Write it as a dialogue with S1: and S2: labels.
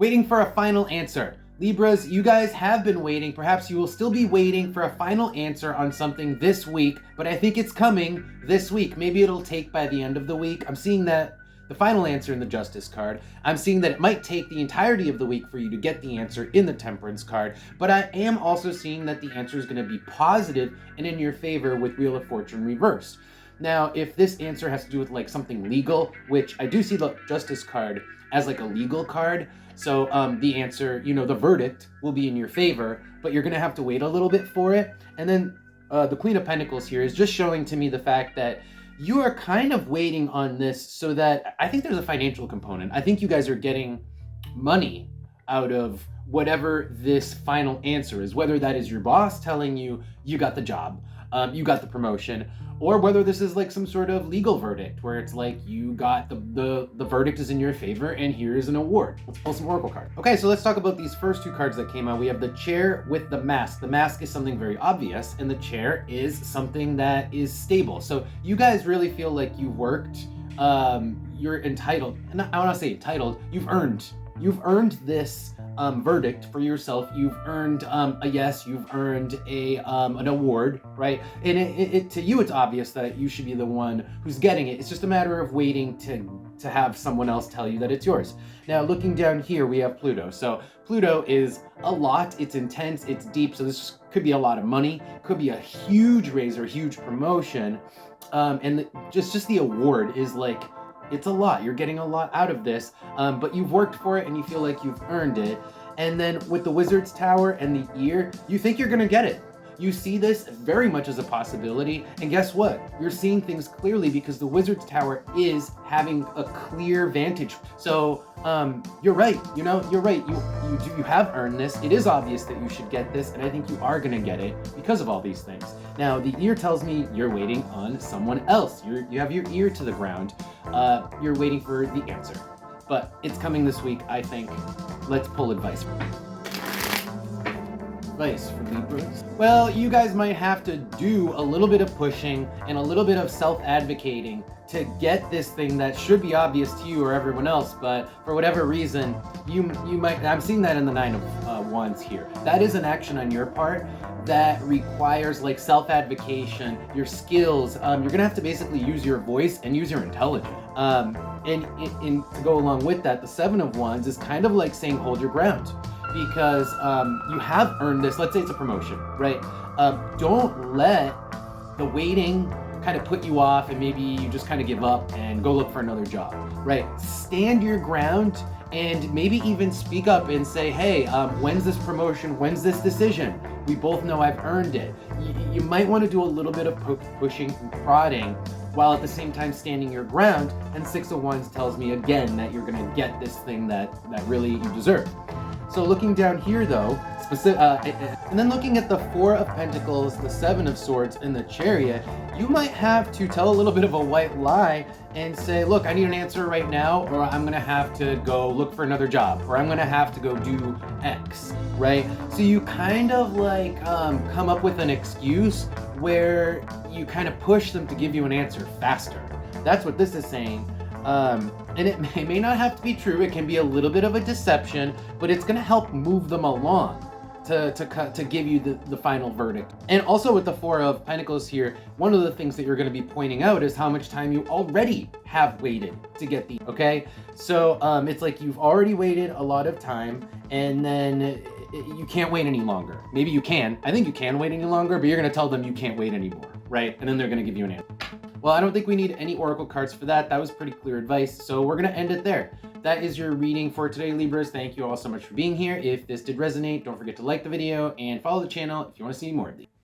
S1: Waiting for a final answer. Libras, you guys have been waiting. Perhaps you will still be waiting for a final answer on something this week, but I think it's coming this week. Maybe it'll take by the end of the week. I'm seeing that the final answer in the Justice card. I'm seeing that it might take the entirety of the week for you to get the answer in the Temperance card, but I am also seeing that the answer is going to be positive and in your favor with Wheel of Fortune reversed. Now, if this answer has to do with like something legal, which I do see the Justice card as like a legal card, so the answer, the verdict will be in your favor, but you're going to have to wait a little bit for it. And then the Queen of Pentacles here is just showing to me the fact that you are kind of waiting on this so that I think there's a financial component. I think you guys are getting money out of whatever this final answer is, whether that is your boss telling you you got the job, you got the promotion, or whether this is like some sort of legal verdict where it's like you got the verdict is in your favor and here is an award. Let's pull some Oracle cards. Okay, so let's talk about these first two cards that came out. We have the Chair with the Mask. The Mask is something very obvious and the Chair is something that is stable. So you guys really feel like you worked, you're entitled, and I want to say entitled, you've earned this verdict for yourself. You've earned a yes. You've earned an award, right? And it to you, it's obvious that you should be the one who's getting it. It's just a matter of waiting to have someone else tell you that it's yours. Now, looking down here, we have Pluto. So Pluto is a lot. It's intense. It's deep. So this could be a lot of money. Could be a huge raise or huge promotion. And just the award is like, it's a lot. You're getting a lot out of this, but you've worked for it and you feel like you've earned it. And then with the Wizard's Tower and the Ear, you think you're gonna get it. You see this very much as a possibility, and guess what? You're seeing things clearly because the Wizard's Tower is having a clear vantage. So you're right. You're right. You have earned this. It is obvious that you should get this, and I think you are gonna get it because of all these things. Now the Ear tells me you're waiting on someone else. You have your ear to the ground. You're waiting for the answer, but it's coming this week, I think. Let's pull advice. Advice for Libras? Well, you guys might have to do a little bit of pushing and a little bit of self-advocating to get this thing that should be obvious to you or everyone else, but for whatever reason, you might, I'm seeing that in the Nine of Wands here. That is an action on your part that requires like self-advocation, your skills. You're gonna have to basically use your voice and use your intelligence. And to go along with that, the Seven of Wands is kind of like saying hold your ground. Because you have earned this. Let's say it's a promotion, right? Don't let the waiting kind of put you off and maybe you just kind of give up and go look for another job, right? Stand your ground and maybe even speak up and say, hey, when's this promotion? When's this decision? We both know I've earned it. You might want to do a little bit of pushing and prodding while at the same time standing your ground. And Six of Wands tells me again that you're going to get this thing that really you deserve. So looking down here though, and then looking at the Four of Pentacles, the Seven of Swords, and the Chariot, you might have to tell a little bit of a white lie and say, look, I need an answer right now, or I'm gonna have to go look for another job, or I'm gonna have to go do X, right? So you kind of like come up with an excuse where you kind of push them to give you an answer faster. That's what this is saying. And it may not have to be true. It can be a little bit of a deception, but it's going to help move them along to give you the final verdict. And also with the Four of Pentacles here, one of the things that you're going to be pointing out is how much time you already have waited to get the, okay? So it's like you've already waited a lot of time and then you can't wait any longer. Maybe you can. I think you can wait any longer, but you're going to tell them you can't wait anymore, right? And then they're going to give you an answer. Well, I don't think we need any Oracle cards for that. That was pretty clear advice. So we're going to end it there. That is your reading for today, Libras. Thank you all so much for being here. If this did resonate, don't forget to like the video and follow the channel if you want to see more of these.